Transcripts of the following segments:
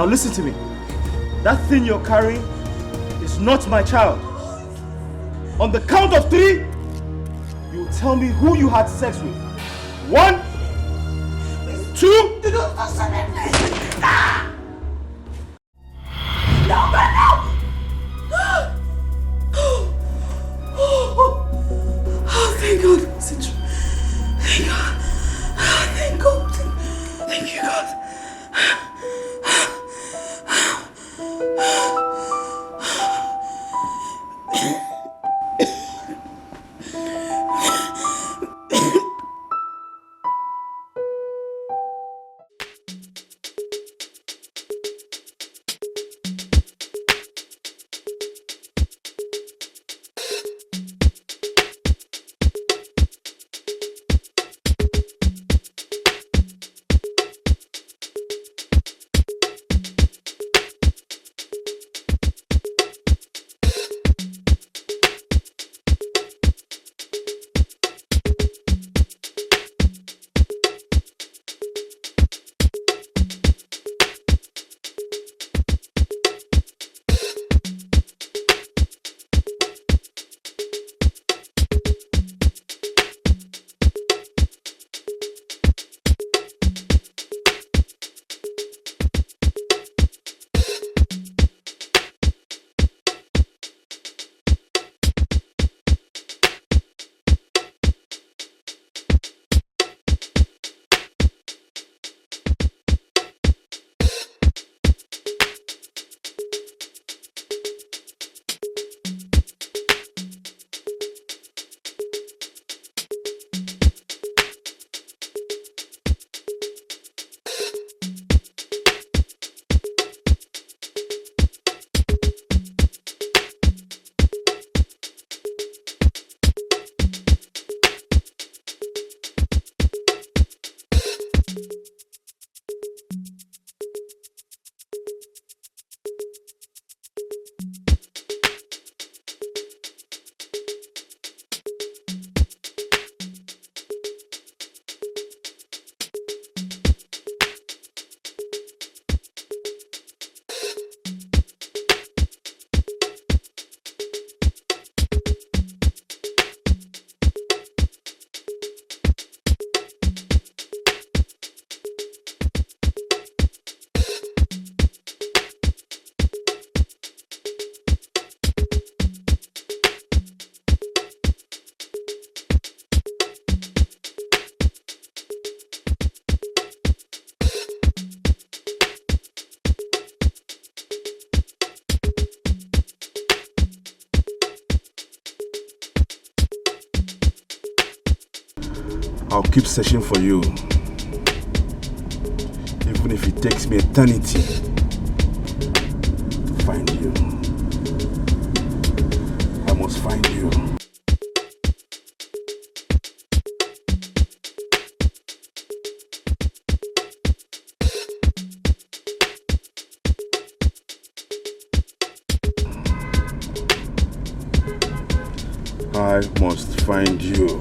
Now listen to me. That thing you're carrying is not my child. On the count of 3, you tell me who you had sex with. 1, 2. Do not answer me, please. No, no, no. Oh, thank God. Thank God. Thank God. Thank you, God. I'll keep searching for you. Even if it takes me eternity to find you. I must find you. I must find you.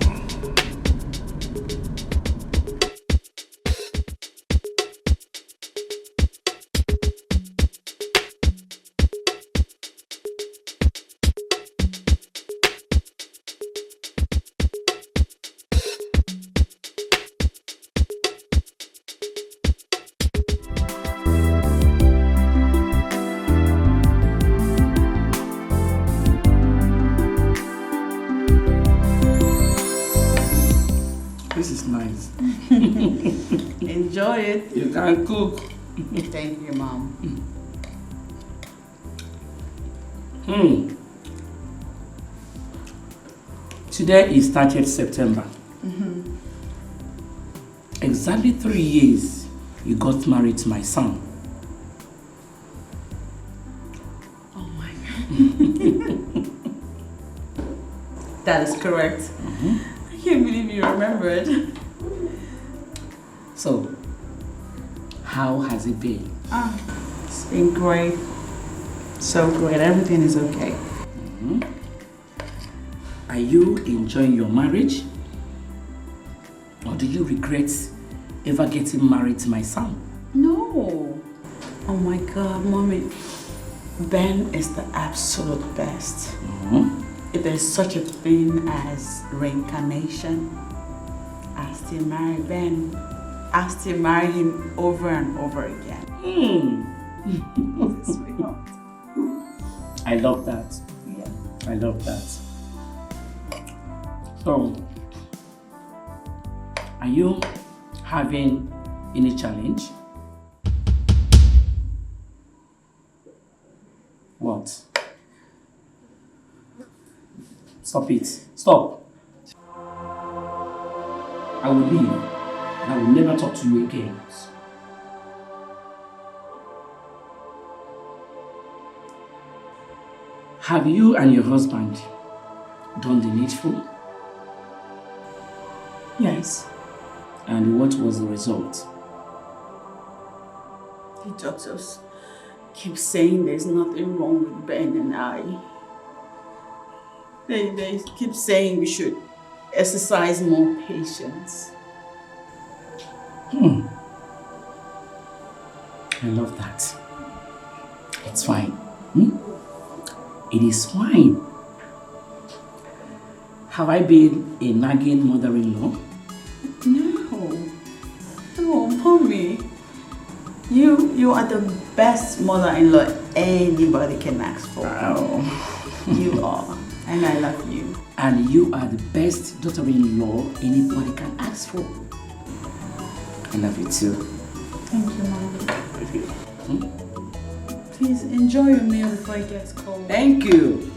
Enjoy it. You can cook. Thank you, Mom. Today is 30th September. Exactly 3 years you got married to my son. Oh my God. That is correct. I can't believe you remembered. So, how has it been? It's been great. So great. Everything is okay. Are you enjoying your marriage? Or do you regret ever getting married to my son? No. Oh my God, Mommy. Ben is the absolute best. If there's such a thing as reincarnation, I still marry Ben. I still marry him over and over again. Sweetheart. I love that. Yeah. I love that. So, are you having any challenge? What? Stop it. Stop. I will leave and I will never talk to you again. Have you and your husband done the needful? Yes. And what was the result? The doctors keep saying there's nothing wrong with Ben and I. They keep saying we should exercise more patience. I love that. It's fine. It is fine. Have I been a nagging mother-in-law? No, Mommy. You are the best mother-in-law anybody can ask for. Wow. You are. And I love you. And you are the best daughter-in-law anybody can ask for. I love you too. Thank you, Mommy. Please enjoy your meal before it gets cold. Thank you.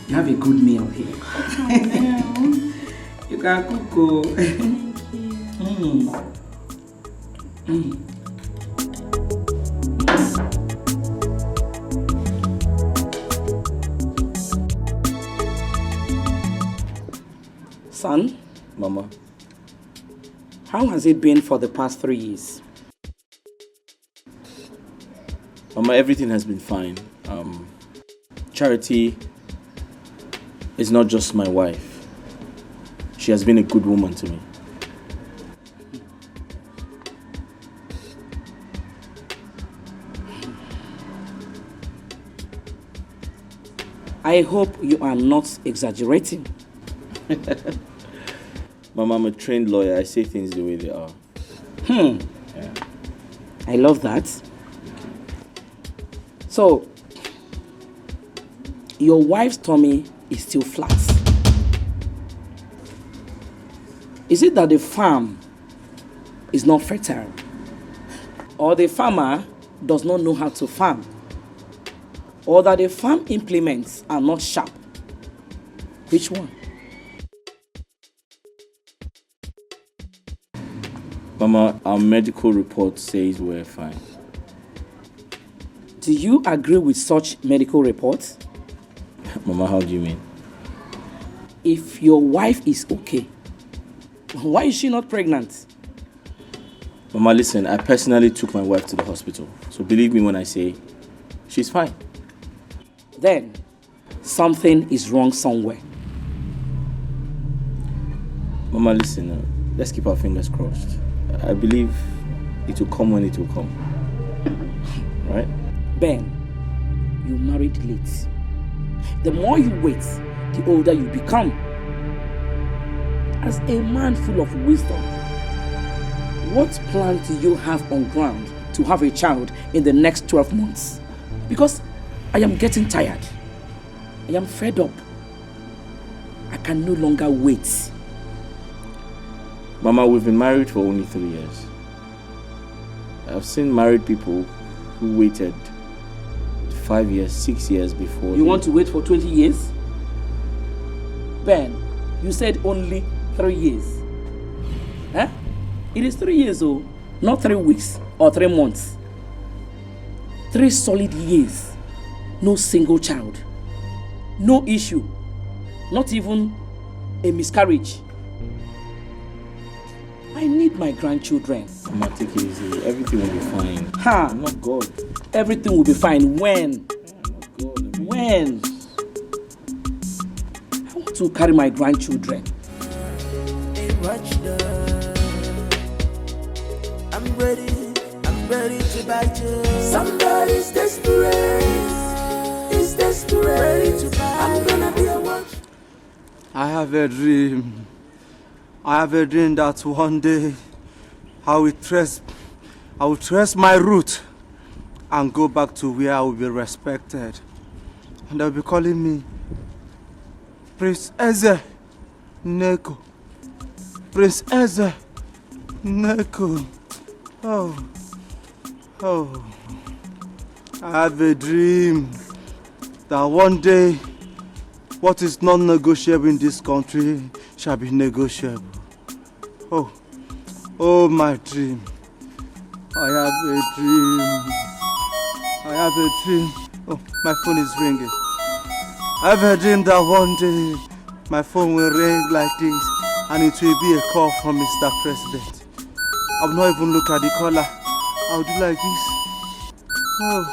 You have a good meal here. I know. You can cook. Thank you. Son, Mama, how has it been for the past 3 years? Mama, everything has been fine. Charity is not just my wife. She has been a good woman to me. I hope you are not exaggerating. Mama, I'm a trained lawyer. I say things the way they are. Yeah. I love that. So, your wife's tummy is still flat. Is it that the farm is not fertile? Or the farmer does not know how to farm? Or that the farm implements are not sharp? Which one? Mama, our medical report says we're fine. Do you agree with such medical reports? Mama, how do you mean? If your wife is okay, why is she not pregnant? Mama, listen, I personally took my wife to the hospital. So believe me when I say she's fine. Then something is wrong somewhere. Mama, listen, let's keep our fingers crossed. I believe it will come when it will come. Right? Ben, you married late. The more you wait, the older you become. As a man full of wisdom, what plan do you have on ground to have a child in the next 12 months? Because I am getting tired. I am fed up. I can no longer wait. Mama, we've been married for only 3 years. I've seen married people who waited 5 years, 6 years before. You want to wait for 20 years? Ben, you said only 3 years. Huh? It is 3 years, oh, not 3 weeks or 3 months. 3 solid years. No single child. No issue. Not even a miscarriage. I need my grandchildren. Mama, take it easy. Everything will be fine. Ha! I'm not God. Everything will be fine. When? I'm not God. When? I want to carry my grandchildren. I'm ready ready to bite you. Somebody's desperate. Is desperate. I'm gonna be a watch. I have a dream. I have a dream that one day I will trace my route and go back to where I will be respected. And they'll be calling me Prince Eze Neko. Prince Eze Neko. Oh. I have a dream that one day what is non-negotiable in this country shall be negotiable. Oh my dream. I have a dream. Oh, my phone is ringing. I have a dream that one day my phone will ring like this and it will be a call from Mr. President. I will not even look at the caller. I will do like this. Oh,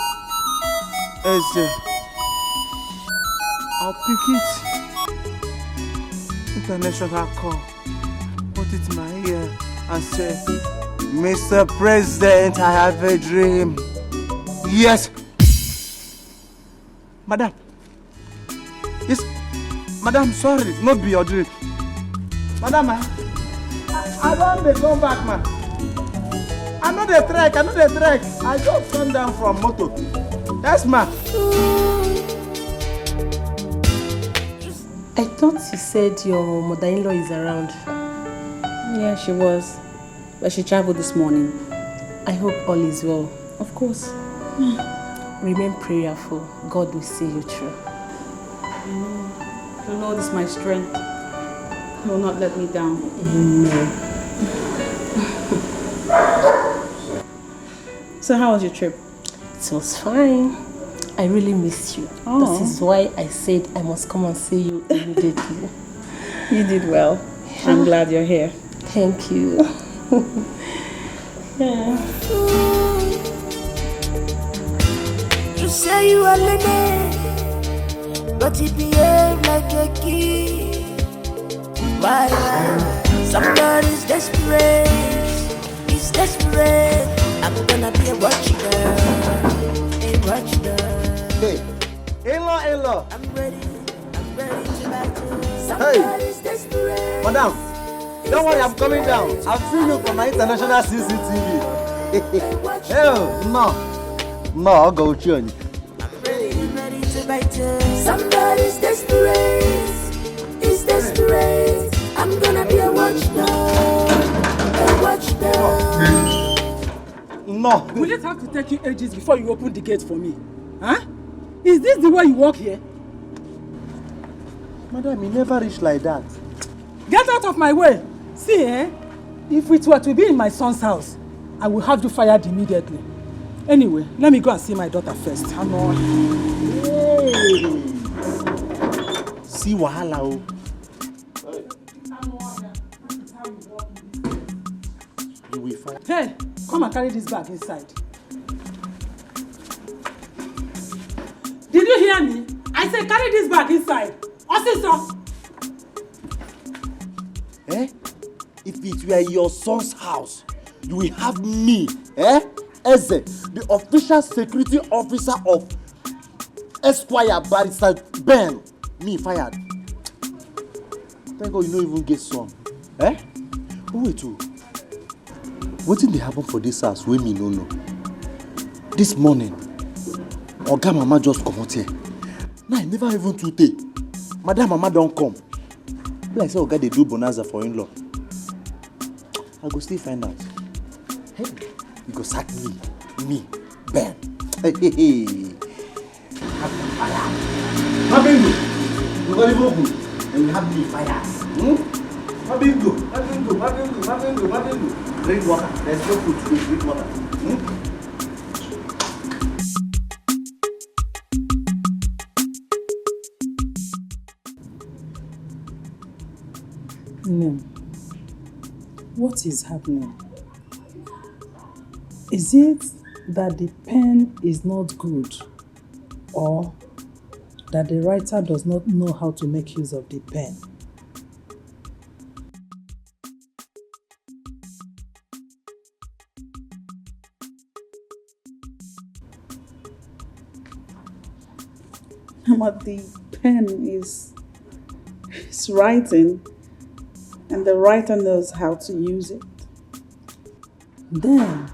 Eze. I'll pick it. International call. Put it in my ear and say, Mr. President, I have a dream. Yes. Madam. Yes. Madam, sorry. Not be your dream. Madam, I don't come back, man. I know the trek. I just come down from moto. Yes, man. I thought you said your mother-in-law is around. Yeah, she was. But she traveled this morning. I hope all is well. Of course. Remain prayerful. God will see you through. The Lord is my strength. He will not let me down. Amen. So how was your trip? It was fine. I really missed you. Oh. This is why I said I must come and see you immediately. You did well. I'm glad you're here. Thank you. Yeah. You say you are lady, but you behave like a kid. Why? Somebody's desperate. He's desperate. I'm gonna be a watchgirl. A watchgirl. Hey, in-law. I'm ready to bite you. Hey, Somebody's desperate. madam. Don't worry, I'm coming down. I've seen you from my international CCTV. No, I'll go with you. I'm ready to bite you. Somebody's desperate. Is desperate. I'm gonna be a watchdog. A watchdog. No. Will it have to take you ages before you open the gate for me? Huh? Is this the way you walk here? Madam, you never reach like that. Get out of my way. See, if it were to be in my son's house, I will have you fired immediately. Anyway, let me go and see my daughter first. Hang on. Hey. See wahala o. You will find. Hey, come and carry this bag inside. Did you hear me? I said carry this bag inside. Officer! If it were your son's house, you will have me, Eze, the official security officer of Esquire Barrister Ben, me fired. Thank God you don't even get some. Wait too. What did they happen for this house wey me no know? This morning, Oga Mama just come out here. Now I never even too take. Madam Mama don't come. Be like say Oga dey do bonanza for in-law. I go still find out. Hey, you go sack me, Ben. Hey. Mabingo, you go live open, and you have me fire. Mabingo. Drink water. There's no food to eat. Drink water. No. What is happening? Is it that the pen is not good, or that the writer does not know how to make use of the pen? Mama, the pen is writing, and the writer knows how to use it. Then,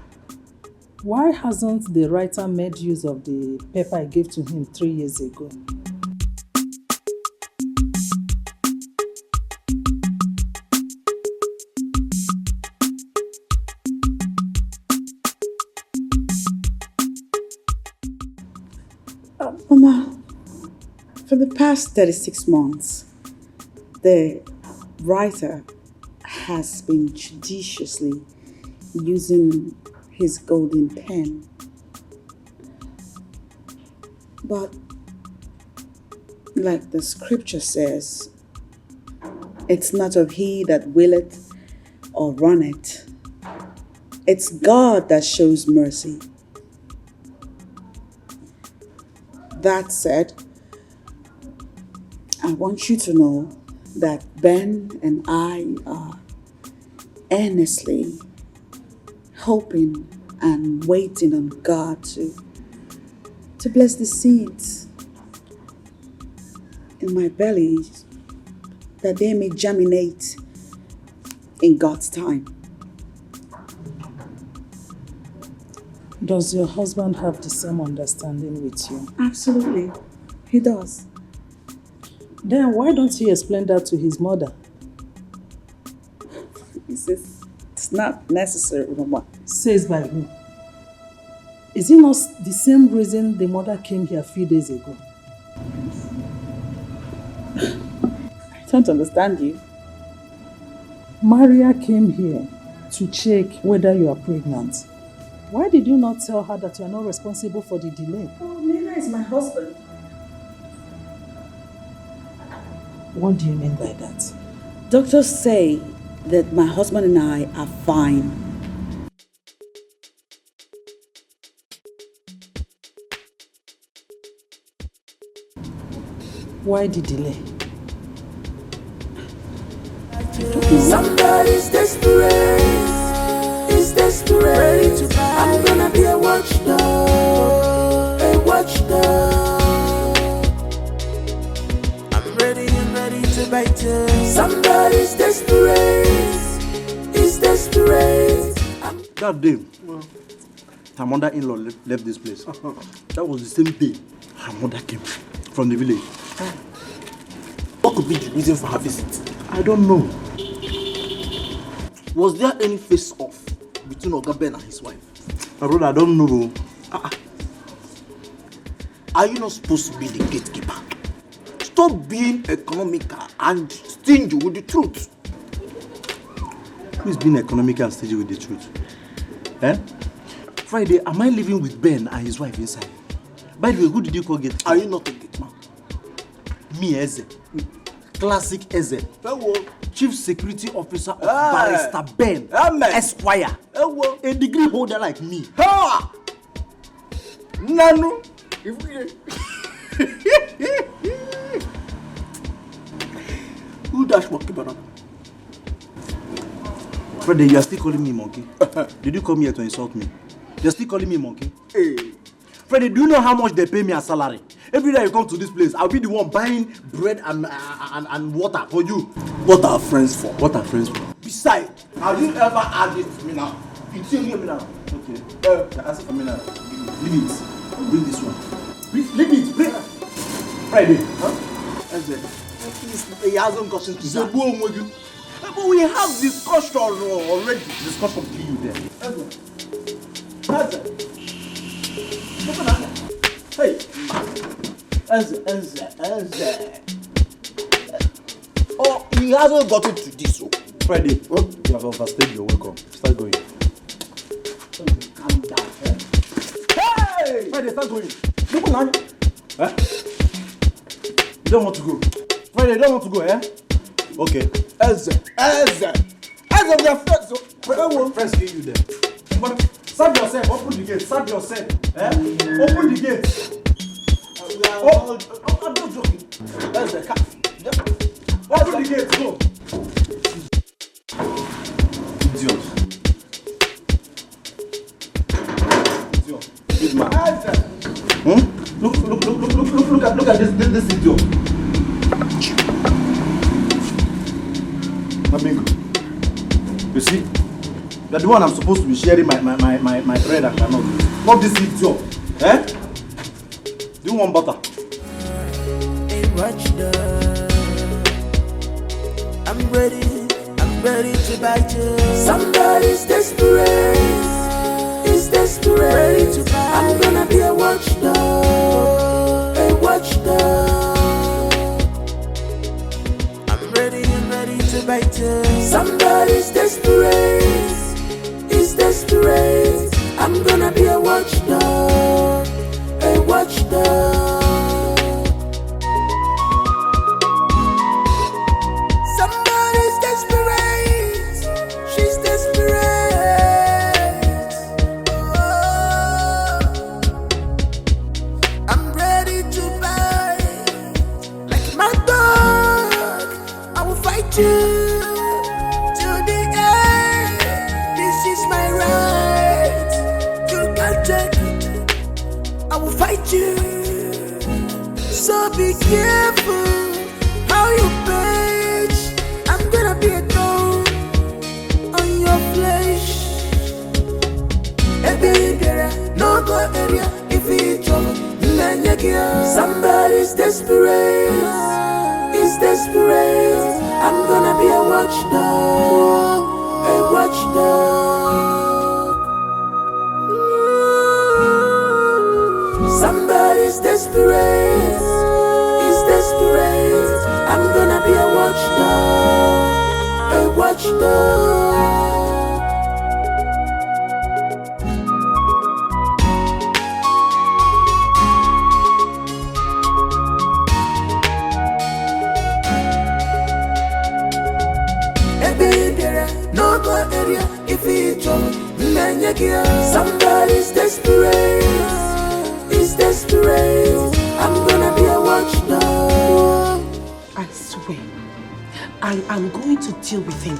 why hasn't the writer made use of the paper I gave to him 3 years ago? Mama, for the past 36 months, the writer has been judiciously using his golden pen. But, like the scripture says, it's not of he that willeth or runneth. It's God that shows mercy. That said, I want you to know that Ben and I are earnestly hoping and waiting on God to bless the seeds in my belly, that they may germinate in God's time. Does your husband have the same understanding with you? Absolutely, he does. Then why don't you explain that to his mother? He says it's not necessary, Mama. Says by who? Is it not the same reason the mother came here a few days ago? I don't understand you. Maria came here to check whether you are pregnant. Why did you not tell her that you are not responsible for the delay? Oh, Nina is my husband. What do you mean by that? Doctors say that my husband and I are fine. Why the delay? Somebody's desperate. Is desperate. I'm gonna be a watchdog. A watchdog. I'm ready and ready to bite you. Somebody's desperate. Is desperate. That day, her mother-in-law left this place. That was the same day her mother came from the village. What could be the reason for her visit? I don't know. Was there any face-off between Oga Ben and his wife? My brother, I don't know. Are you not supposed to be the gatekeeper? Stop being economical and stingy with the truth. Who is being economical and stingy with the truth? Eh? Friday, am I living with Ben and his wife inside? By the way, who did you call gate? Are you not a gate man? Me, Eze. Classic Eze. Hello. Chief Security Officer of Barrister Ben Esquire. Hello. A degree holder like me. Ha! Nanu. Who dash monkey banana? Friday, you are still calling me monkey? Did you come here to insult me? You're still calling me monkey? Hey. Friday, do you know how much they pay me as salary? Every day you come to this place, I'll be the one buying bread and water for you. What are friends for? What are friends for? Besides, have you ever asked it to me now? It's you hear me now. Okay. Ask it for me now. Leave it. Bring this one. Leave it. Bring it. Friday. Huh? He hasn't gotten to that. But we have discussion already. Discussion kill you there. Hey. Oh, he hasn't gotten to this. Friday. Oh, you have overstayed your welcome. Start going. Calm down. Hey! Friday, start going. Eh? You don't want to go. Friday, you don't want to go, eh? Okay. Eze, we are friends. Friends kill you there. Serve yourself. Open the gate. Serve yourself. Eh? Open the gate. I'm not joking. Eze, open the gate. Go. Idiot. Big man. Look look at this idiot. Amigo, you see, you're the one I'm supposed to be sharing my bread and cannot. Not this idiot. Eh? Do you want butter? I'm ready to bite you. Somebody's desperate, is desperate to bite. I'm gonna be a watchdog, a watchdog. I'm ready to bite you. Somebody's desperate, is desperate. I'm gonna be a watchdog, a watchdog. To the end, this is my right. You can't take it. I will fight you. So be careful how you bitch. I'm gonna be a thorn on your flesh. No go area if you trouble. Somebody's desperate, is desperate. I'm gonna be a watchdog, a watchdog. Somebody's desperate, is desperate. I'm gonna be a watchdog, a watchdog. No go area if you trouble. Somebody's desperate, is desperate. I'm gonna be a watchdog. I swear, I am going to deal with him.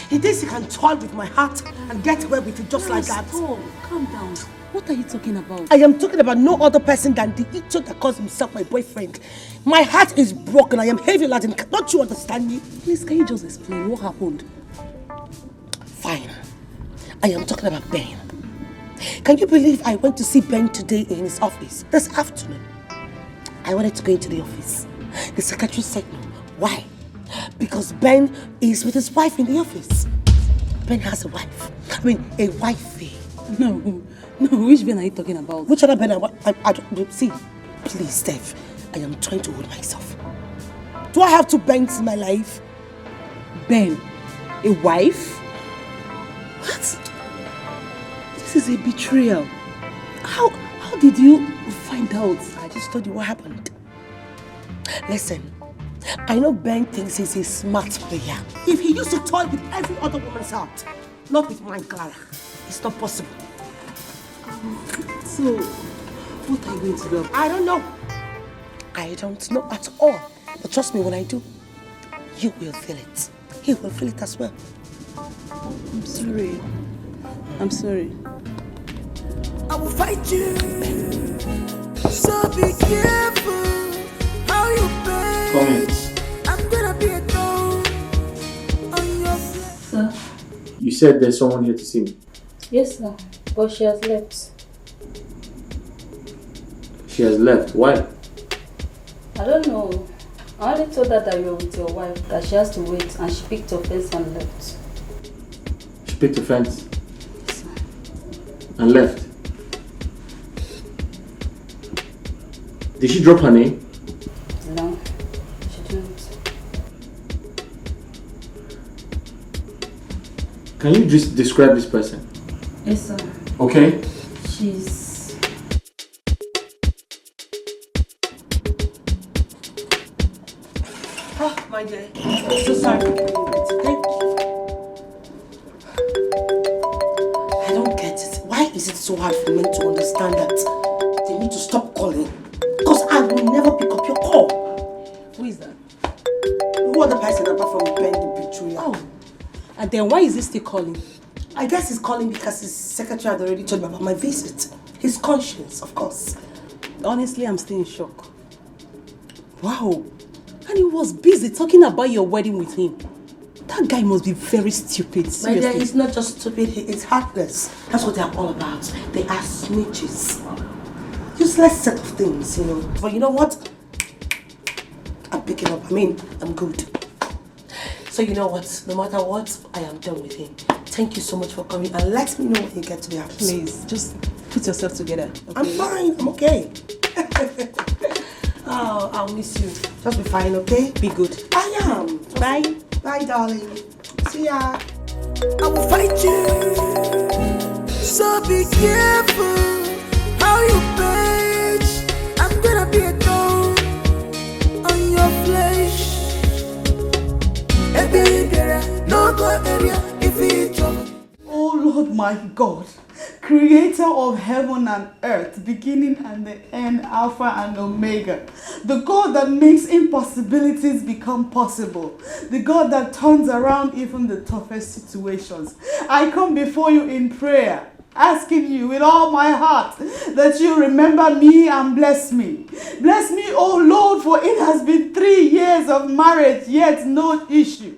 He thinks he can toy with my heart and get away with it just like that. Stop. Calm down. What are you talking about? I am talking about no other person than the idiot that calls himself my boyfriend. My heart is broken. I am heavy laden. Don't you understand me? Please, can you just explain what happened? Fine. I am talking about Ben. Can you believe I went to see Ben today in his office this afternoon? I wanted to go into the office. The secretary said no. Why? Because Ben is with his wife in the office. Ben has a wife. I mean, a wifey. No, which Ben are you talking about? Which other Ben? I don't see. Please, Steph, I am trying to hold myself. Do I have two Bens in my life? Ben, a wife? What? This is a betrayal. How did you find out? I just told you what happened. Listen, I know Ben thinks he's a smart player. If he used to toy with every other woman's heart, not with mine, Clara, it's not possible. So, what are you going to do? I don't know. I don't know at all. But trust me, when I do, you will feel it. He will feel it as well. I'm sorry. I will fight you. So be careful how you bitch. I'm gonna be a thorn on your flesh. Sir? You said there's someone here to see me. Yes, sir. But she has left. She has left. Why? I don't know. I only told her that you were with your wife, that she has to wait, and she picked offense and left. She picked offense and left. Did she drop her name? No, she didn't. Can you just describe this person? Yes, sir. Okay. She's... Oh, my dear. I'm so sorry for getting late. Thank you. I don't get it. Why is it so hard for men to understand that they need to stop calling? Because I will never pick up your call. Who is that? No other person apart from Ben the Betrayal. Oh. And then why is he still calling? I guess he's calling because his secretary had already told me about my visit. His conscience, of course. Honestly, I'm still in shock. Wow. And he was busy talking about your wedding with him. That guy must be very stupid. My dear, Seriously. he's not just stupid, he is heartless. That's what they're all about. They are snitches. Useless set of things, you know. But you know what? I'm picking up. I'm good. So you know what? No matter what, I am done with him. Thank you so much for coming, and let me know when you get to the house. Please, just put yourself together. Okay? I'm fine. I'm okay. Oh, I'll miss you. Just be fine, okay? Be good. I am. Bye. Bye, darling. See ya. I will fight you. So be careful how you page. I'm gonna be a thorn on your flesh. No go area if it's Oh Lord my God, creator of heaven and earth, beginning and the end, Alpha and Omega, the God that makes impossibilities become possible, the God that turns around even the toughest situations. I come before you in prayer, asking you with all my heart that you remember me and bless me. Bless me, oh Lord, for it has been 3 years of marriage, yet no issue.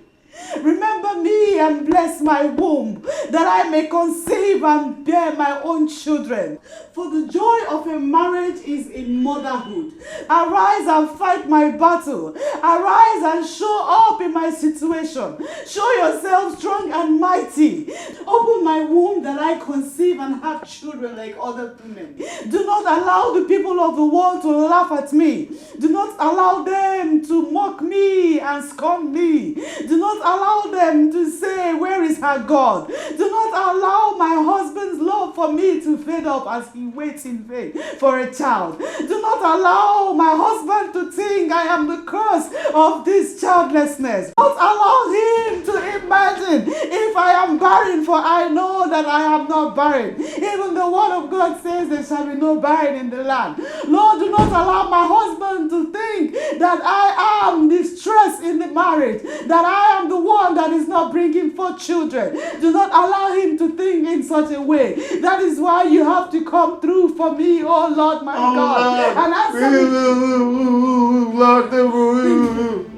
Remember me and bless my womb, that I may conceive and bear my own children. For the joy of a marriage is in motherhood. Arise and fight my battle. Arise and show up in my situation. Show yourself strong and mighty. Open my womb that I conceive and have children like other women. Do not allow the people of the world to laugh at me. Do not allow them to mock me and scorn me. Do not allow them to say, where is her God? Do not allow my husband's love for me to fade up as he waits in vain for a child. Do not allow my husband to think I am the cause of this childlessness. Don't allow him to imagine if I am barren, for I know that I am not barren. Even the word of God says there shall be no barren in the land. Lord, do not allow my husband to think that I am distressed in the marriage, that I am the one that is not bringing forth children. Do not allow him to think in such a way. That is why you have to come through for me, oh Lord my God. And answer me.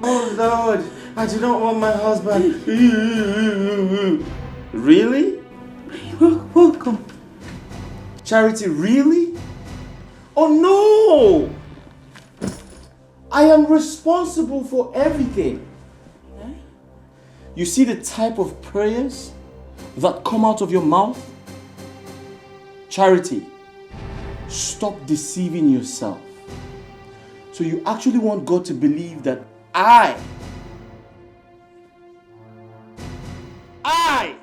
Oh Lord, I do not want my husband. Really? Welcome. Charity, really? Oh no! I am responsible for everything. You see the type of prayers that come out of your mouth? Charity, stop deceiving yourself. So you actually want God to believe that I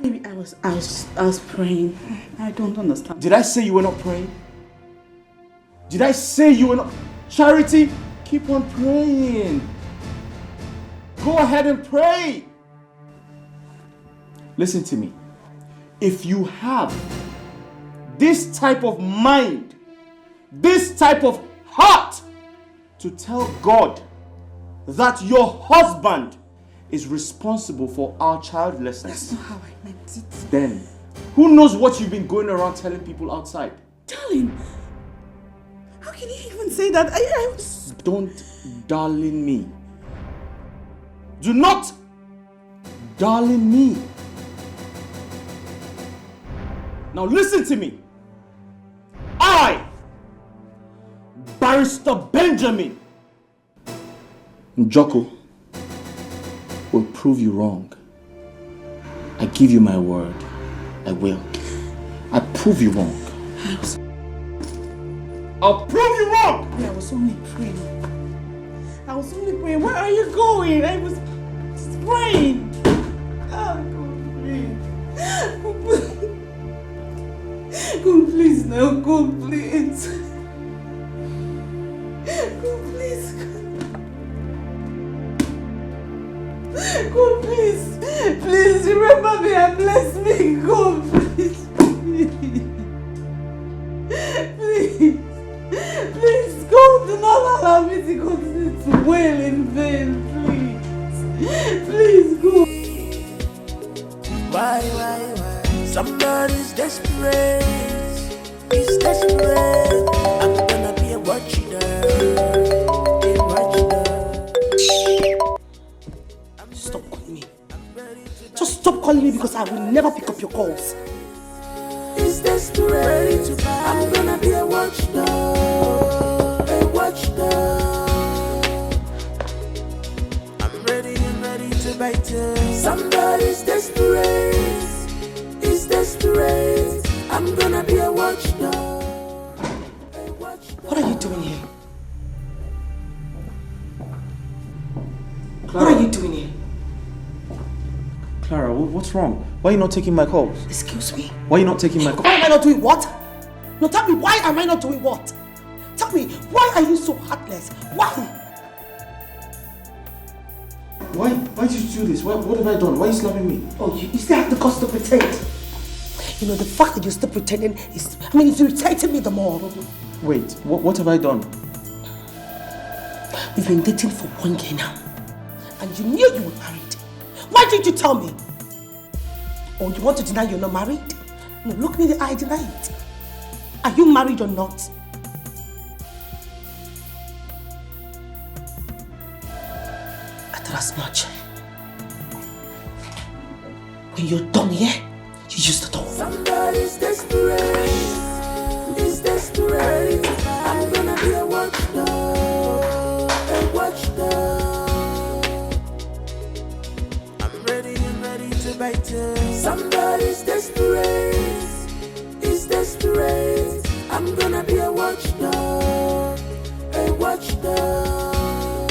Maybe I was praying. I don't understand. Did I say you were not praying? Did I say you were not? Charity, keep on praying. Go ahead and pray. Listen to me. If you have this type of mind, this type of heart to tell God that your husband is responsible for our childlessness, That's not how I meant it. then who knows what you've been going around telling people outside? Darling, how can you even say that? I was... Don't darling me. Do not darling me. Now listen to me. I, Barrister Benjamin Njoko, will prove you wrong. I give you my word. I will. I prove you wrong. I'll prove you wrong! I was only praying. I was only praying. Where are you going? I was just praying. Oh, God, please. God, please now. God, please. God, please. God, please. Please remember me and bless me. God, please. Please. Please, God, do not allow me to continue to wail in vain, please. Please, God. Why? Somebody's desperate. He's desperate. I'm gonna be a watchdog. A watchdog. calling me because I will never pick up your calls. It's desperate. I'm gonna be a watchdog. A watchdog. I'm ready to bite you. Somebody's desperate. It's desperate. I'm gonna be a watchdog. What are you doing here? Clara. What are you doing here? Clara, what's wrong? Why are you not taking my calls? Excuse me? Why are you not taking my calls? Why am I not doing what? No, tell me, why am I not doing what? Tell me, why are you so heartless? Why? Why did you do this? What have I done? Why are you slapping me? Oh, you still have the guts to pretend. You know, the fact that you're still pretending is, it's irritating me the more. Wait, what have I done? We've been dating for 1 year now. And you knew you were married. Why didn't you tell me? Or you want to deny you're not married? No, look me in the eye, deny it. Are you married or not? I thought as much. When you're done here, you use the door. Somebody's desperate. It's desperate. I'm gonna be a watchdog. A watchdog. I'm ready to bite you. Somebody's desperate. It's desperate. I'm gonna be a watchdog. A watchdog.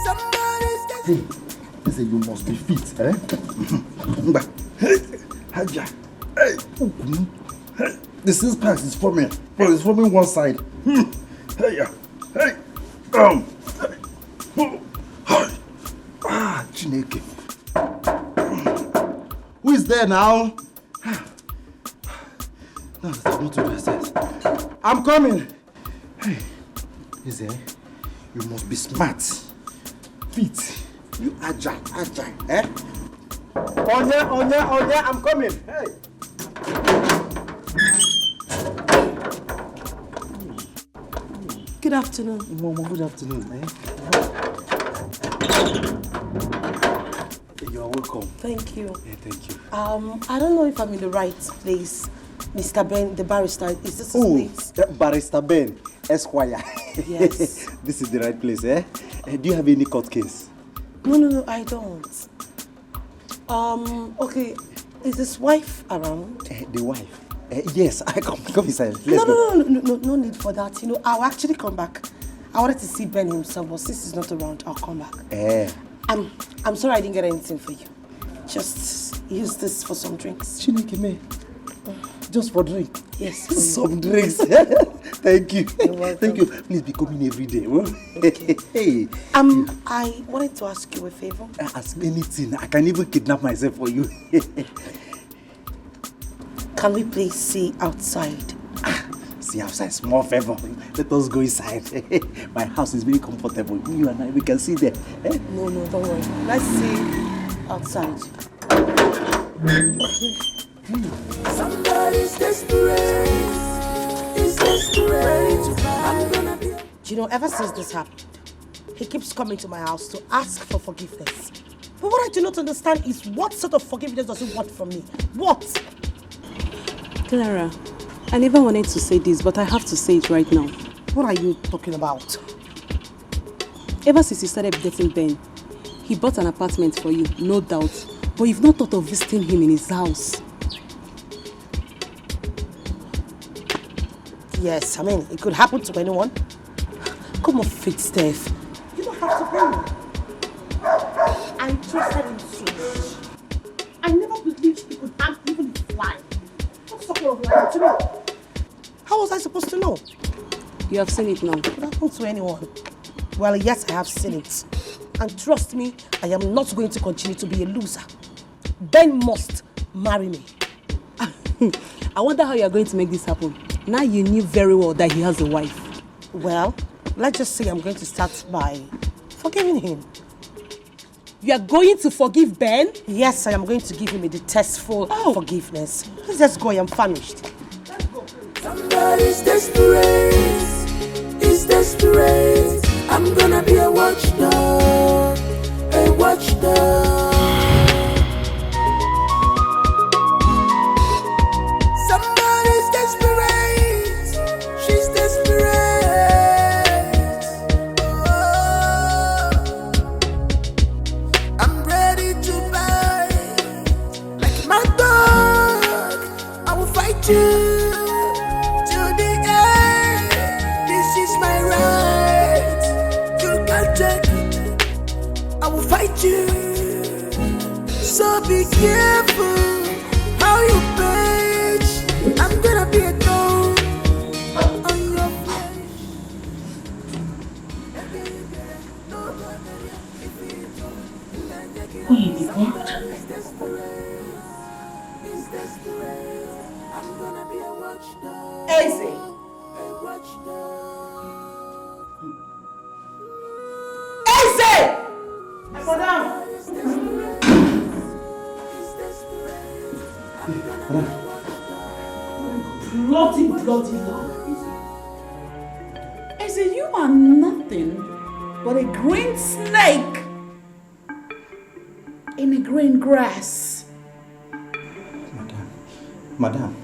Somebody's desperate. He said you must be fit, eh? Haja. Hey. The 6 packs is forming. Well, it's forming one side. Hey, hey. Chineke. Who is there now? No, it's not to the I'm coming. Hey, is there? You must be smart. Fit. You agile, eh? Onya, I'm coming. Hey. Good afternoon. Mama, good afternoon, eh? You are welcome. Thank you. Yeah, thank you. I don't know if I'm in the right place. Mr. Ben, the barrister, is this his place? Barrister Ben, Esquire. Yes. This is the right place, eh? Do you have any court case? No, I don't. Okay, is his wife around? The wife? Yes, I come inside. Let's go. No need for that. You know, I'll actually come back. I wanted to see Ben himself, but since he's not around, I'll come back. I'm sorry I didn't get anything for you. Just use this for some drinks. Chineke me. Just for drink? Yes. Some drinks. Thank you. You're welcome. Thank you. Please be coming every day. Okay. Hey. I wanted to ask you a favor. Ask anything. I can even kidnap myself for you. Can we please see outside? See outside, small favor. Let us go inside. My house is very comfortable. You and I, we can see there. Eh? No, don't worry. Let's see outside. Somebody's desperate. It's desperate. I'm gonna be. You know, ever since this happened, he keeps coming to my house to ask for forgiveness. But what I do not understand is what sort of forgiveness does he want from me? What? Clara, I never wanted to say this, but I have to say it right now. What are you talking about? Ever since you started dating Ben, he bought an apartment for you, no doubt. But you've not thought of visiting him in his house. Yes, it could happen to anyone. Come on, fit Steph. You don't have to blame me. I trusted him so much. I never believed he could harm even a fly. What's talking of lying to me? How was I supposed to know? You have seen it now. It could happen to anyone. Well, yes, I have seen it. And trust me, I am not going to continue to be a loser. Ben must marry me. I wonder how you are going to make this happen. Now you knew very well that he has a wife. Well, let's just say I'm going to start by forgiving him. You are going to forgive Ben? Yes, I am going to give him a detestful forgiveness. Let's just go, I am famished. Let's go. Somebody's desperate. It's desperate. I'm gonna be a watchdog. A will fight you. So be careful how you page. I'm gonna be a thorn on your flesh. Easy. Easy! Madam! Bloody Lord. Easy, you are nothing but a green snake in the green grass. Madam,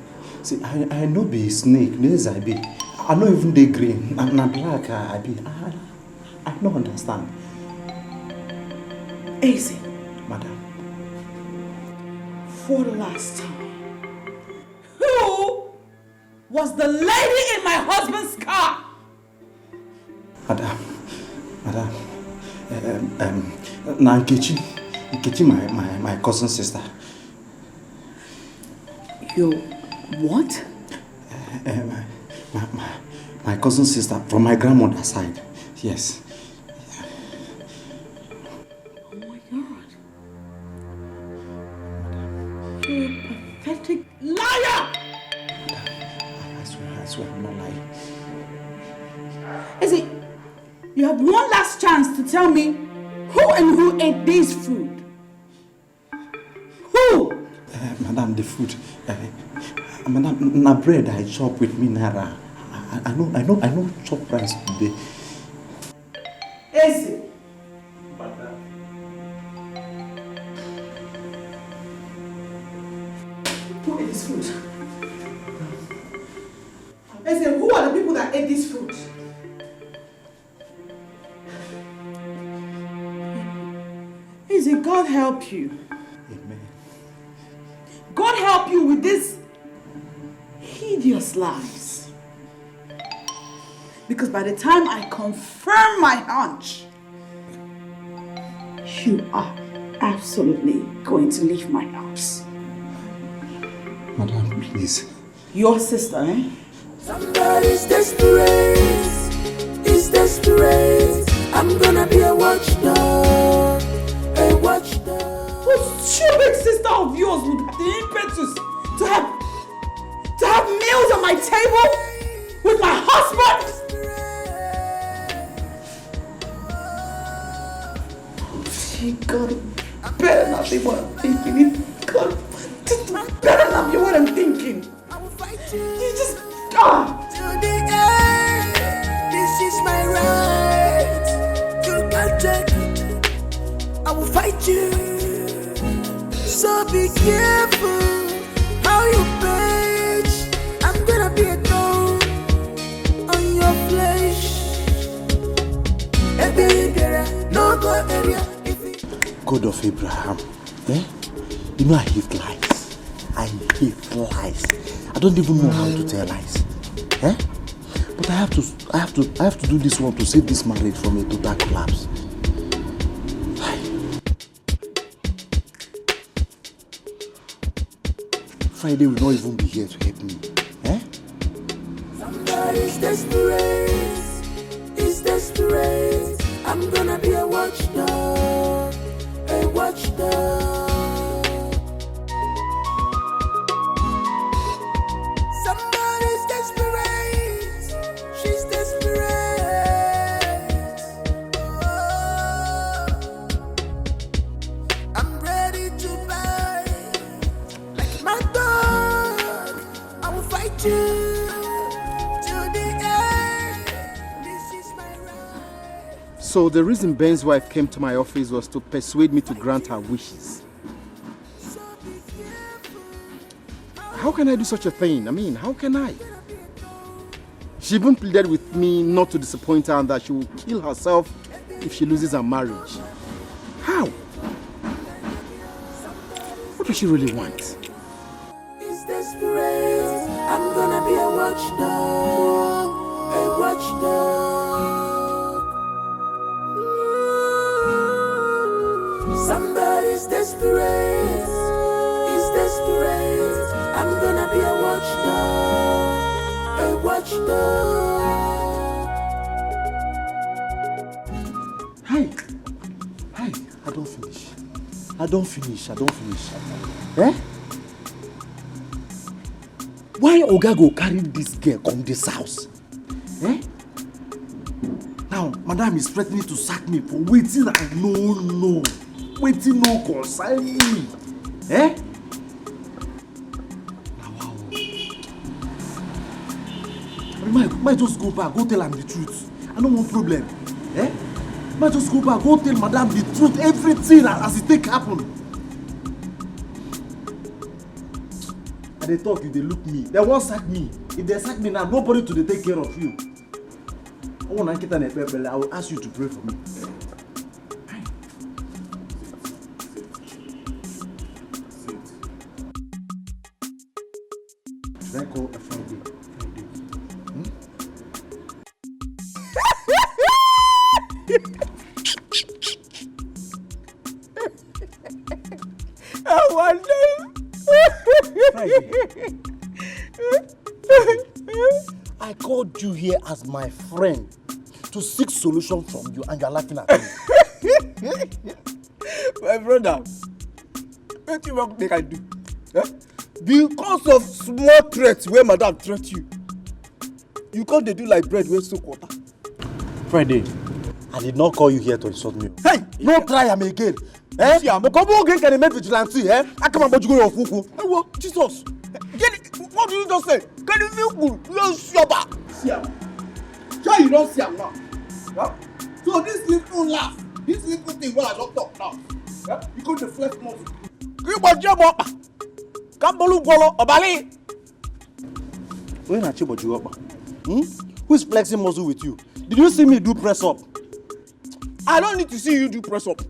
see, I know be snake, yes I be. I know even the green, na black I be. I don't understand. Easy. Madam. For the last time. Who was the lady in my husband's car? Madam, na Nkechi, my cousin sister. Your what? My cousin sister from my grandmother's side. Yes. Oh my God. You're a pathetic liar! I swear I'm not lying. Is it? You have one last chance to tell me who ate this food? Who? Madam, the food. Madam, na bread I chop with me Nara. I know chop rice today. Is it? Who ate this food? Is it? Who are the people that ate this food? Is it? God help you. Amen. God help you with these hideous lies. Because by the time I confirm my hunch, you are absolutely going to leave my house. Madam, please. Your sister, eh? Somebody's desperate. He's desperate. I'm gonna be a watchdog. A watchdog. What stupid sister of yours would have the impetus to have meals on my table with my husband? God, better not be what I'm thinking. God, this better not be what I'm thinking. You just To the end, this is my right. You can't take it. I will fight you. So be careful how you page. I'm gonna be a thorn on your flesh. No go area. God of Abraham, you know I hate lies. I hate lies. I don't even know how to tell lies. But I have to do this one to save this marriage from a total collapse. Friday will not even be here to help me. Somebody's desperate. He's desperate. I'm gonna be a watchdog. A watchdog. Somebody's desperate. She's desperate. Oh, I'm ready to buy. Like my dog, I will fight you to the end. This is my right. So the reason Ben's wife came to my office was to persuade me to grant her wishes. How can I do such a thing? I mean, how can I? She even pleaded with me not to disappoint her and that she will kill herself if she loses her marriage. How? What does she really want? He's desperate. I'm gonna be a watchdog. A watchdog. watchdog, a watchdog. Hi, I don't finish. Eh? Why Oga go carry this girl come this house? Eh? Now, madam is threatening to sack me for waiting I no. Waiting no concern me. Eh? Wow. Might just go back, go tell him the truth. I don't want problem. Eh? Might just go back, go tell madam the truth, everything as it take happen. And they talk, if they look me, they won't sack me. If they sack me now, nobody to take care of you. I will ask you to pray for me. Should I call a Friday? I called you here as my friend to seek solution from you and you are laughing at me. My brother, what you want I do? Eh? Because of small threats where madam threat you, you can't do like bread with soak water. Friday, I did not call you here to insult me. Hey! No try am again. Eh? Come again can make vigilante, eh? I come about you go your fuku. Hey, well, Jesus! Get it! What did you just say? Can you feel good? You're sure. See him. Sure you don't see him now. Yeah? So this little laugh, this little thing where I don't talk now, yeah? You go to flex muscle. You want your mama? Come bolu bolo obali. When I check about you up, who is flexing muscle with you? Did you see me do press up? I don't need to see you do press up.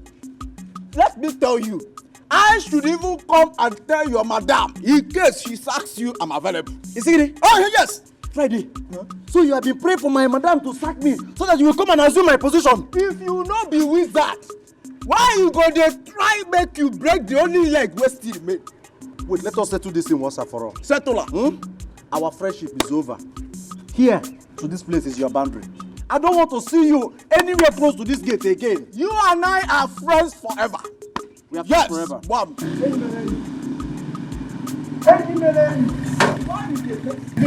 Let me tell you, I should even come and tell your madam in case she sacks you, I'm available. Is it? Oh, yes! Friday. Huh? So you have been praying for my madam to sack me so that you will come and assume my position. If you not be wizard, why you go there try make you break the only leg we still make? Wait, let us settle this in once and for all. Settle her. Our friendship is over. Here to this place is your boundary. I don't want to see you anywhere close to this gate again. You and I are friends forever. We are friends forever. Bam.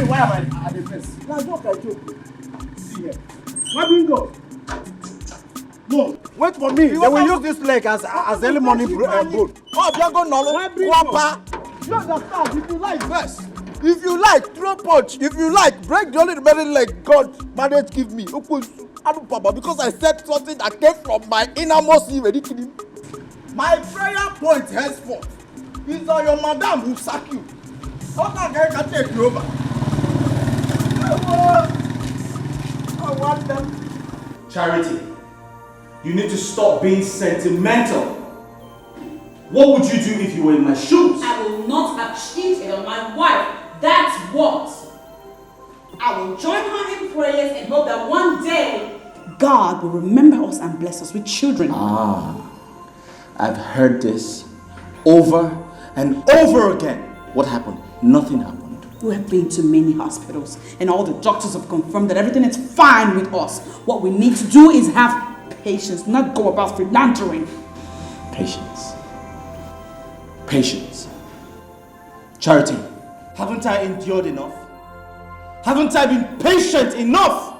Why am I at the place? Now joke I joke. See here. Why bingo? No. Wait for me. They will use this leg as early morning boat. Oh, if you go Nollywood, Guapa. You understand? If you like, yes. If you like, throw punch. If you like, break the only remaining leg God managed give me. Because I said something that came from my innermost being. My prayer point henceforth is that your madam will sack you. Other guy can take you over. I want them. Charity, you need to stop being sentimental. What would you do if you were in my shoes? I will not have cheated on my wife. That's what. I will join her in prayers and hope that one day God will remember us and bless us with children. I've heard this over and over again. What happened? Nothing happened. We have been to many hospitals and all the doctors have confirmed that everything is fine with us. What we need to do is have patience, not go about philandering. Patience. Patience. Charity, haven't I endured enough? Haven't I been patient enough?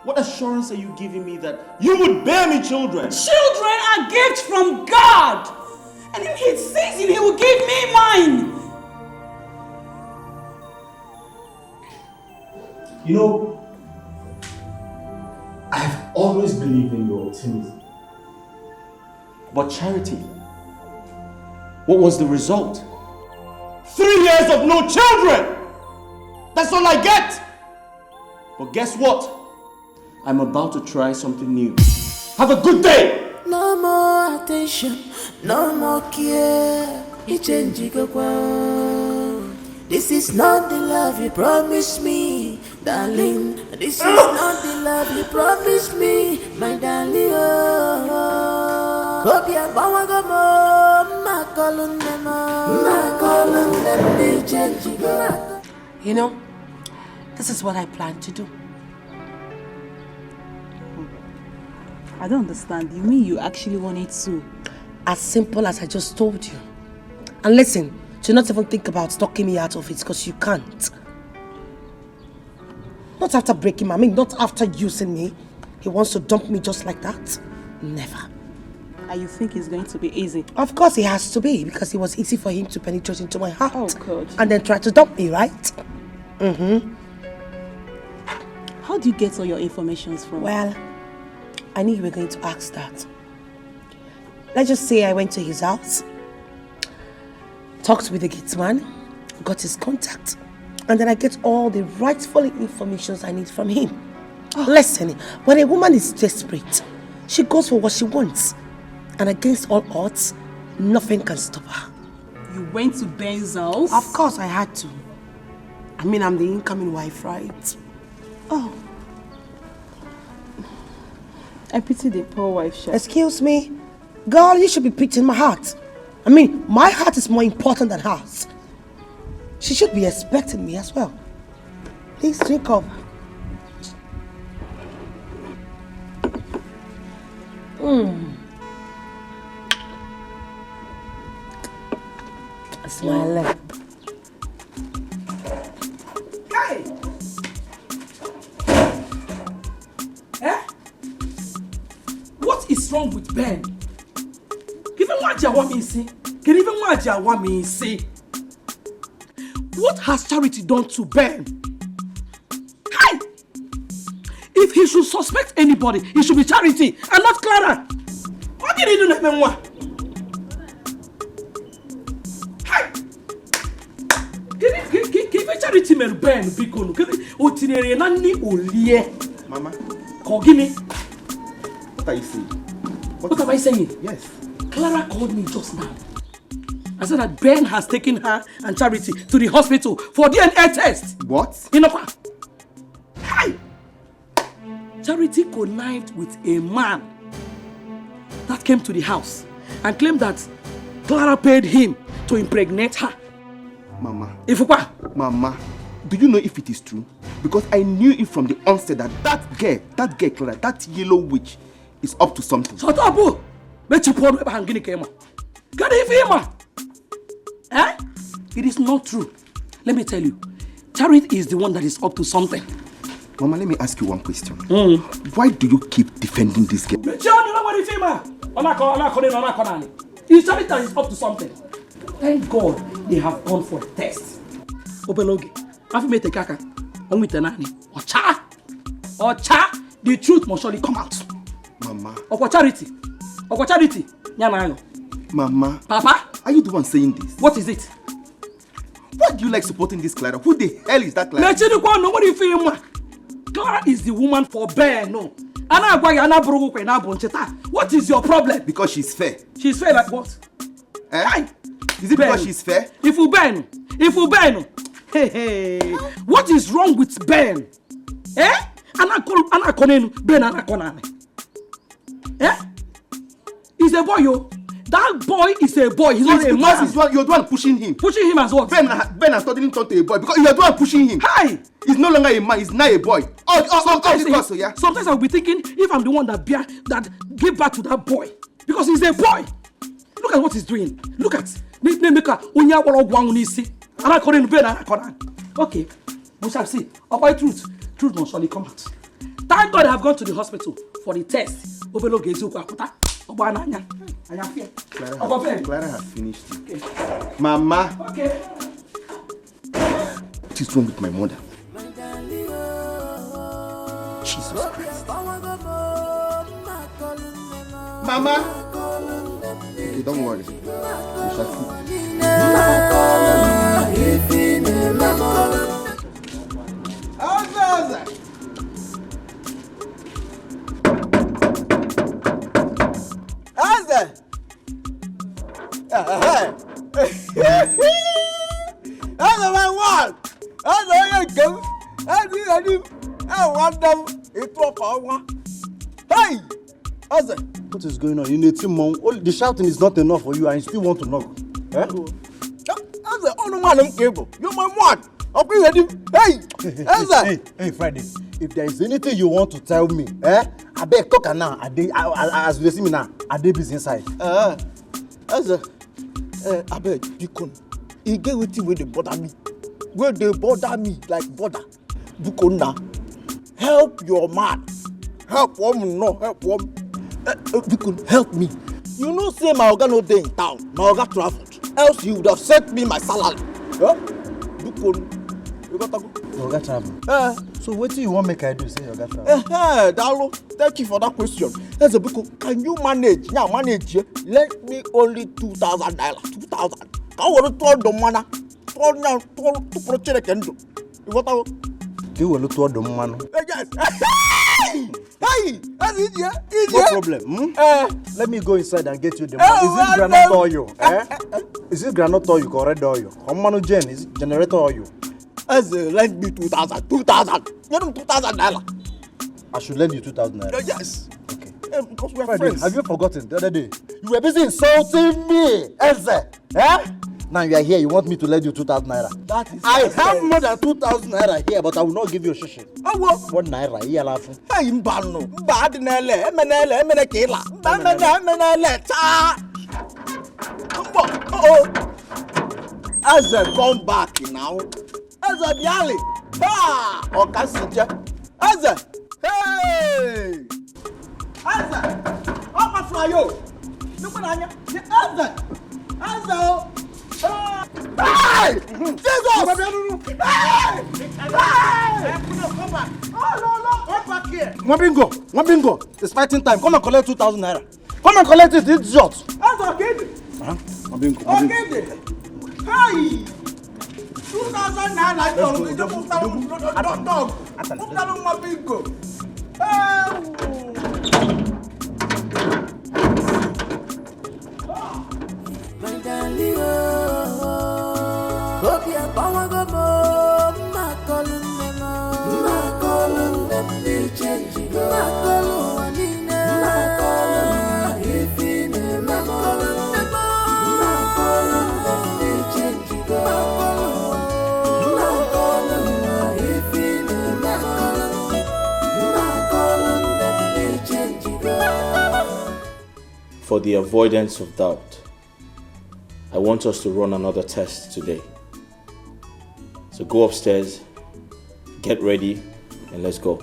What assurance are you giving me that you would bear me children? Children are gifts from God. And in His season, He will give me mine. You know, I've always believed in your optimism. But Charity, what was the result? 3 years of no children! That's all I get! But guess what? I'm about to try something new. Have a good day! No more attention, no more care. This is not the love you promised me, darling. This is not the love you promised me, my darling. Hope you're going to go, my column, You know, this is what I plan to do. I don't understand. You mean you actually want it to? As simple as I just told you. And listen, do not even think about talking me out of it, because you can't. Not after breaking my, not after using me. He wants to dump me just like that? Never. And you think it's going to be easy? Of course it has to be, because it was easy for him to penetrate into my heart. Oh, God. And then try to dump me, right? How do you get all your information from? Well, I knew you were going to ask that. Let's just say I went to his house, talked with the gatesman, got his contact, and then I get all the rightful information I need from him. Listen, when a woman is desperate, she goes for what she wants. And against all odds, nothing can stop her. You went to Ben's house? Of course I had to. I'm the incoming wife, right? Oh. I pity the poor wife, Chef. Excuse me? Girl, you should be pitying my heart. My heart is more important than hers. She should be expecting me as well. Please drink up. Smile. Hey! What is wrong with Ben? Even what you want me to see? Can even what you want me to see? What has Charity done to Ben? Hey! If he should suspect anybody, it should be Charity and not Clara. What did he do to me? Charity men Ben because otinere na ni olie. Mama. Kogini. What are you saying? What am I saying? Yes. Clara called me just now. I said that Ben has taken her and Charity to the hospital for DNA test. What? You know, hi. Charity connived with a man that came to the house and claimed that Clara paid him to impregnate her. Mama. Mama, do you know if it is true? Because I knew it from the onset that that girl, Clara, that yellow witch, is up to something. Shut up, boo! Bet you poor hanging came. Got it, eh? It is not true. Let me tell you, Charity is the one that is up to something. Mama, let me ask you one question. Why do you keep defending this girl? It's Charity that is up to something. Thank God they have gone for a test. Obelogi, I've made a kaka. On with the nanny. Ocha! The truth must surely come out. Mama. Charity. Nyanayo. Mama. Papa? Are you the one saying this? What is it? Why do you like supporting this Clara? Who the hell is that Clara? Nobody feel. Clara is the woman for bear, no. What is your problem? Because she's fair. She's fair like what? Eh? Is it because she's fair? If you Ben. Hey. What is wrong with Ben? Eh? Ben. Eh? He's a boy, yo. That boy is a boy. He's not a man. You're the one pushing him. Pushing him as what? Ben has suddenly turned to a boy because you're the one pushing him. Hi! He's no longer a man. He's now a boy. Sometimes I'll be thinking if I'm the one that gave birth to that boy because he's a boy. Look at what he's doing. Look at. Okay, we shall see. About truth must surely come out. Thank God I have gone to the hospital for the test. Clara has finished it. Okay. Mama. Okay. What is wrong with my mother? Jesus Christ. Mama. Okay, don't worry. We shall see. Hey! What is going on? In a team, the shouting is not enough for you and you still want to knock. Eh? no man I'm cable. You're my man. I'll be ready. Hey, Hey, Friday. If there is anything you want to tell me, I beg talk now. As you see me now, I dey busy inside. I beg, Bikon. He get with you where they bother me. Where they bother me like bother. Bikon now. Help your man. Help woman, no help woman. Bikon, help me. You know, say my organ no day in town. My organ traveled. Else he would have sent me my salary. Bikon, you got to go. Your organ travel. So what do you want make I do? Say your organ travel. Dalo, thank you for that question. As a Biko, can you manage? Yeah, manage. Let me only 2,000 naira. 2,000. Can you turn the money? Turn to project and do. You got to go. You will look toward the man. Yes. Hey, that's it, yeah. No problem. Let me go inside and get you the money. Is it granite oil? Is it granite oil or red oil? How many gen is generator oil? As lend me 2,000. 2,000. You know 2,000 naira. I should lend you 2,000 naira. Yes. Okay. Because we are Friday, friends. have you forgotten the other day? You were busy insulting me, Eze. Now you are here, you want me to lend you 2,000 naira. That is I have more than 2,000 naira here, but I will not give you a shishi. Oh, what? 1 naira, here, laughing. Hey, Mbano. Bad nele. Emene kela. Emene cha. Oh. As I come back now. As I biali. Okasija. As I. Hey. As I. Opa flyo. Look at Anya. As I. Hey! Jesus! Hey! Come back. Oh, no. Come back here. One bingo. It's fighting time. Come and collect 2,000 naira. Come and collect it, idiot. That's okay. One bingo. Okay. Hey! 2,000 naira. Dog. Put that on my bingo. My darling, hope you're power go more. My calling them, they change. My calling, if in my calling them, they change. My calling, if in my calling them, they change. For the avoidance of doubt, I want us to run another test today. So go upstairs, get ready, and let's go.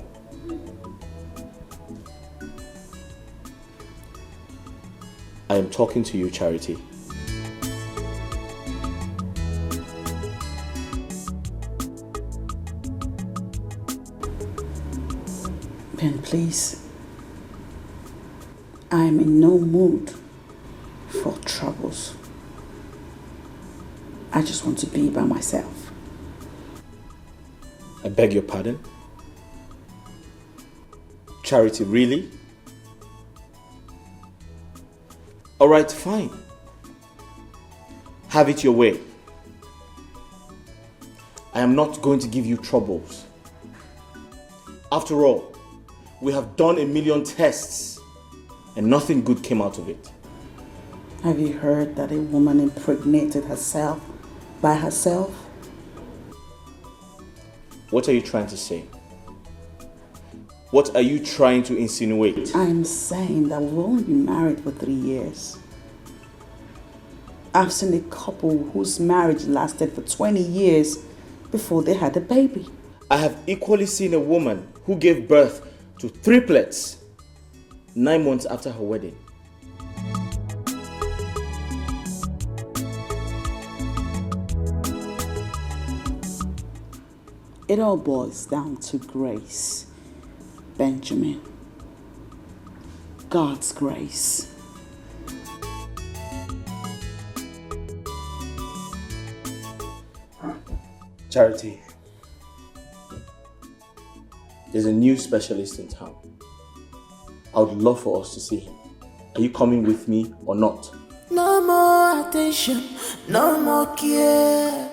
I am talking to you, Charity. Ben, please. I am in no mood for troubles. I just want to be by myself. I beg your pardon? Charity, really? All right, fine. Have it your way. I am not going to give you troubles. After all, we have done 1,000,000 tests and nothing good came out of it. Have you heard that a woman impregnated herself by herself? What are you trying to say? What are you trying to insinuate? I'm saying that we've only been married for 3 years. I've seen a couple whose marriage lasted for 20 years before they had a baby. I have equally seen a woman who gave birth to triplets 9 months after her wedding. It all boils down to grace, Benjamin. God's grace. Charity, there's a new specialist in town. I would love for us to see him. Are you coming with me or not? No more attention, no more care.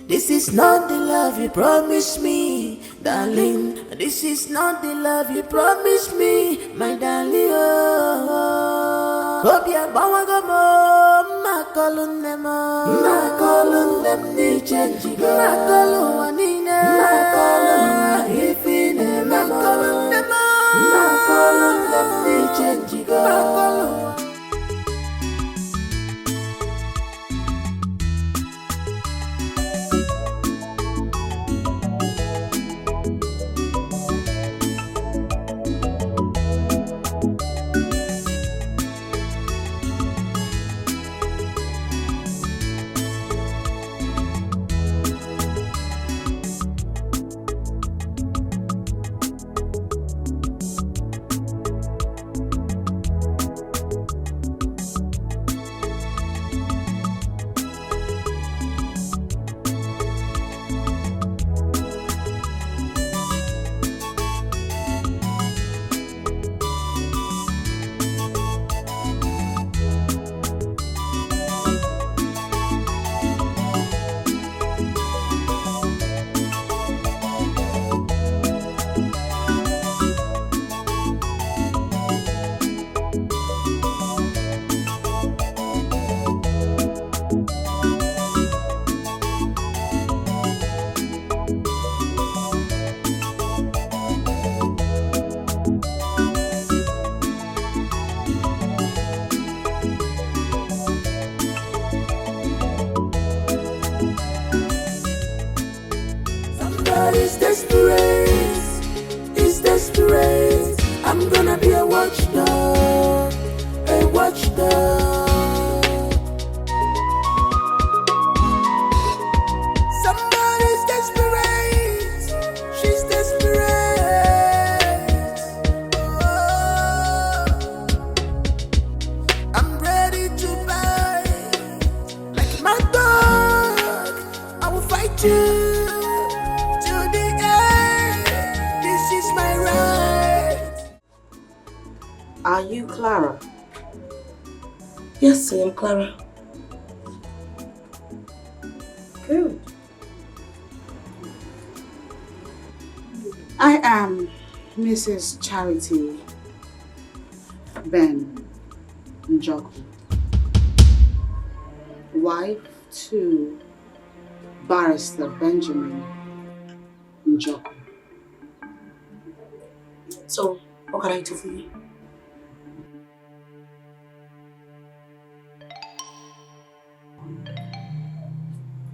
This is not the love you promised me, darling. This is not the love you promised me, my darling. Oh, hope you're It's desperate, it's desperate. I'm gonna be a watchdog, a watchdog. Somebody's desperate, she's desperate. Oh, I'm ready to bite like my dog. I will fight you. Are you Clara? Yes, I am Clara. Good. I am Mrs. Charity Ben Njoku, wife to Barrister Benjamin Njoku. So, what can I do for you?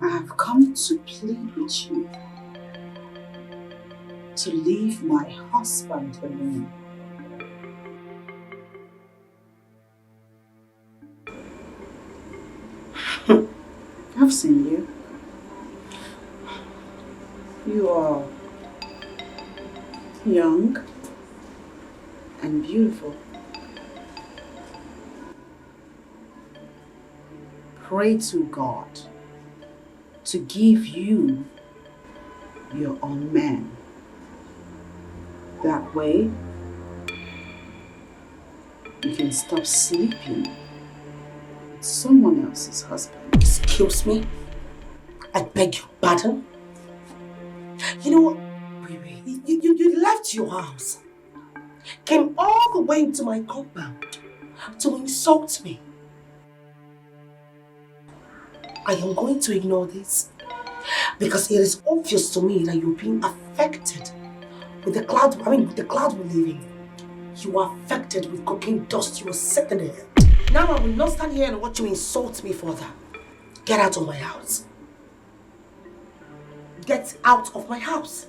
I have come to plead with you to leave my husband alone. I've seen you. You are young and beautiful. Pray to God to give you your own man. That way, you can stop sleeping with someone else's husband. Excuse me? I beg your pardon? You know what? You left your house, came all the way into my compound to insult me. I am going to ignore this because it is obvious to me that you're being affected with the cloud. With the cloud we're living. You are affected with cocaine dust you were sitting there. Now I will not stand here and watch you insult me further. Get out of my house. Get out of my house.